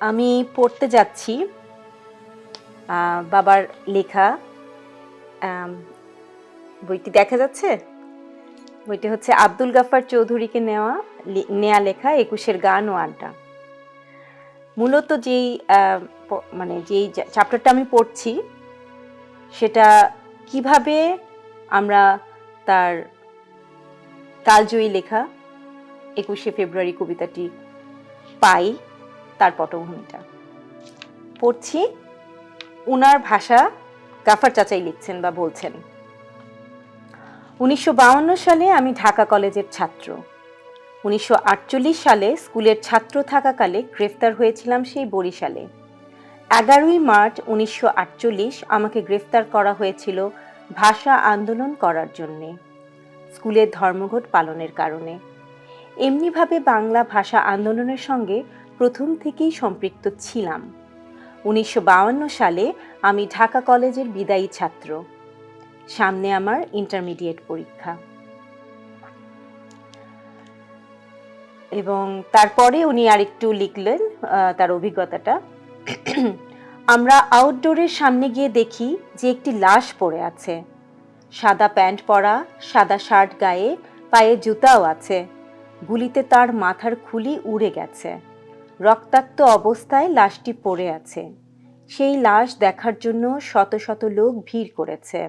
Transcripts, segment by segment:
আমি পড়তে যাচ্ছি বাবার লেখা বইটি দেখা যাচ্ছে। বইটি হচ্ছে আব্দুল গাফফার চৌধুরীকে নেয়া লেখা ২১-এর গান ও আড্ডা। মূলত যেই চ্যাপ্টারটা আমি পড়ছি সেটা কিভাবে আমরা তার কালজয়ী লেখা ২১শে ফেব্রুয়ারি কবিতাটি পাই, তার পটভূমিটা পড়ছি। উনার ভাষা গাফফার চাচাই লিখছেন বা বলছেন। ১৯৫২ সালে আমি ঢাকা কলেজের ছাত্র। ১৯৪৮ সালে স্কুলের ছাত্র থাকাকালে গ্রেফতার হয়েছিলাম সেই বরিশালে। ১১ই মার্চ ১৯৪৮ আমাকে গ্রেফতার করা হয়েছিল ভাষা আন্দোলন করার জন্যে, স্কুলের ধর্মঘট পালনের কারণে। এমনিভাবে বাংলা ভাষা আন্দোলনের সঙ্গে প্রথম থেকেই সম্পৃক্ত ছিলাম। ১৯৫২ সালে আমি ঢাকা কলেজের বিদায়ী ছাত্র। সামনে আমার ইন্টারমিডিয়েট পরীক্ষা। এবং তারপরে উনি আরেকটু লিখলেন তার অভিজ্ঞতাটা। আমরা আউটডোরের সামনে গিয়ে দেখি যে একটি লাশ পড়ে আছে। সাদা প্যান্ট পরা, সাদা শার্ট গায়ে, পায়ে জুতাও আছে। গুলিতে তার মাথার খুলি উড়ে গেছে। রক্তাক্ত অবস্থায় লাশটি পড়ে আছে। সেই লাশ দেখার জন্য শত শত লোক ভিড় করেছে।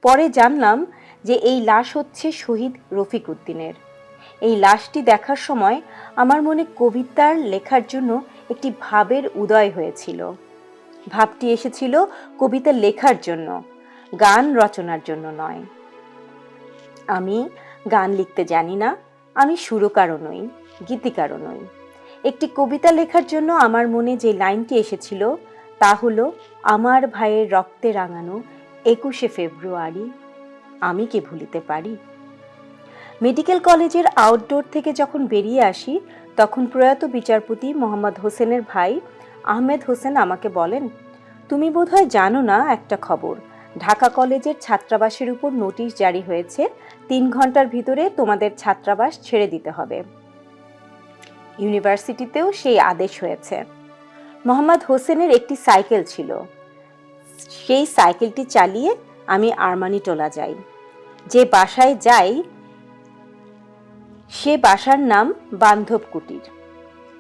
পরে জানলাম যে এই লাশ হচ্ছে শহীদ রফিক উদ্দিনের। এই লাশটি দেখার সময় আমার মনে কবিতার লেখার জন্য একটি ভাবের উদয় হয়েছিল। ভাবটি এসেছিল কবিতা লেখার জন্য, গান রচনার জন্য নয়। আমি গান লিখতে জানি না, আমি সুরকারও নই, গীতিকারও নই। একটি কবিতা লেখার জন্য আমার মনে যে লাইনটি এসেছিল তা হলো, আমার ভাইয়ের রক্তে রাঙানো ২১শে ফেব্রুয়ারি আমি কি ভুলিতে পারি। মেডিকেল কলেজের আউটডোর থেকে যখন বেরিয়ে আসি তখন প্রয়াত বিচারপতি মোহাম্মদ হোসেনের ভাই আহমেদ হোসেন আমাকে বলেন, তুমি বোধহয় জানো না একটা খবর, ঢাকা কলেজের ছাত্রাবাসের উপর নোটিশ জারি হয়েছে, ৩ ঘন্টার ভিতরে তোমাদের ছাত্রাবাস ছেড়ে দিতে হবে। ইউনিভার্সিটিতেও সেই আদেশ হয়েছে। মোহাম্মদ হোসেনের একটি সাইকেল ছিল। সেই সাইকেলটি চালিয়ে আমি আরমানিটোলা যাই। যে বাসায় যাই সে বাসার নাম বান্ধব কুটির।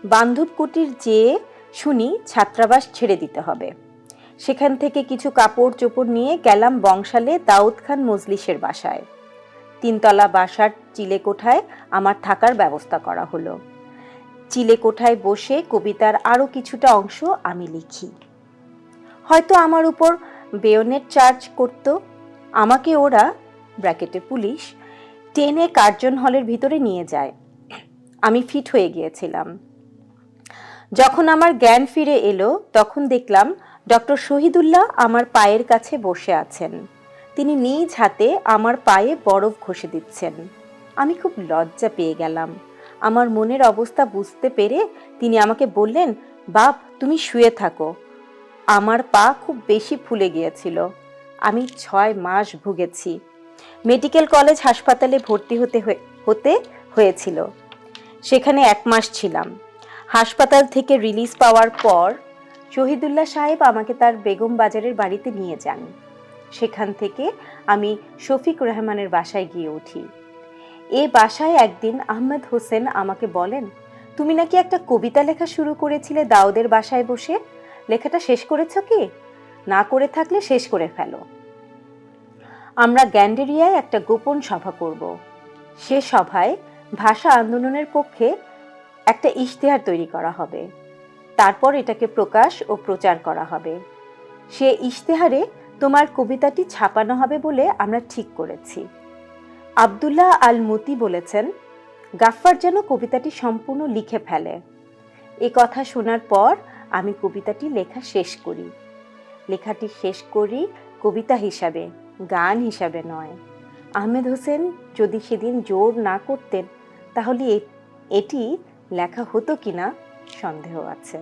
বান্ধব কুটির যেয়ে শুনি ছাত্রাবাস ছেড়ে দিতে হবে। সেখান থেকে কিছু কাপড় চোপড় নিয়ে গেলাম বংশালে দাউদ খান মজলিসের বাসায়। ৩ তলা বাসার চিলেকোঠায় আমার থাকার ব্যবস্থা করা হলো। চিলেকোঠায় বসে কবিতার আরও কিছুটা অংশ আমি লিখি। হয়তো আমার উপর বেয়োনেট চার্জ করত। আমাকে ওরা ব্র্যাকেটে পুলিশ টেনে কার্জন হলের ভিতরে নিয়ে যায়। আমি ফিট হয়ে গিয়েছিলাম। যখন আমার জ্ঞান ফিরে এলো তখন দেখলাম ডক্টর শহীদুল্লাহ আমার পায়ের কাছে বসে আছেন। তিনি নিজ হাতে আমার পায়ে বরফ ঘষে দিচ্ছেন। আমি খুব লজ্জা পেয়ে গেলাম। আমার মনের অবস্থা বুঝতে পেরে তিনি আমাকে বললেন, বাপ তুমি শুয়ে থাকো। আমার পা খুব বেশি ফুলে গিয়েছিল। আমি ৬ মাস ভুগেছি। মেডিকেল কলেজ হাসপাতালে ভর্তি হতে হয়েছিল। সেখানে ১ মাস ছিলাম। হাসপাতাল থেকে রিলিজ পাওয়ার পর শহীদুল্লাহ সাহেব আমাকে তার বেগম বাজারের বাড়িতে নিয়ে যান। সেখান থেকে আমি শফিক রহমানের বাসায় গিয়ে উঠি। এ বাসায় একদিন আহমেদ হোসেন আমাকে বলেন, তুমি নাকি একটা কবিতা লেখা শুরু করেছিলে দাউদের বাসায় বসে, লেখাটা শেষ করেছ কি? না করে থাকলে শেষ করে ফেলো। আমরা গ্যান্ডেরিয়ায় একটা গোপন সভা করব। সে সভায় ভাষা আন্দোলনের পক্ষে একটা ইশতেহার তৈরি করা হবে। তারপর এটাকে প্রকাশ ও প্রচার করা হবে। সে ইশতেহারে তোমার কবিতাটি ছাপানো হবে বলে আমরা ঠিক করেছি। আব্দুল্লাহ আল মুতি বলেছেন, গাফফার যেন কবিতাটি সম্পূর্ণ লিখে ফেলে। এ কথা শোনার পর আমি কবিতাটি লেখা শেষ করি। লেখাটি শেষ করি কবিতা হিসাবে, গান হিসাবে নয়। আহমেদ হোসেন যদি সেদিন জোর না করতেন তাহলে এটি লেখা হতো কিনা সন্দেহ আছে।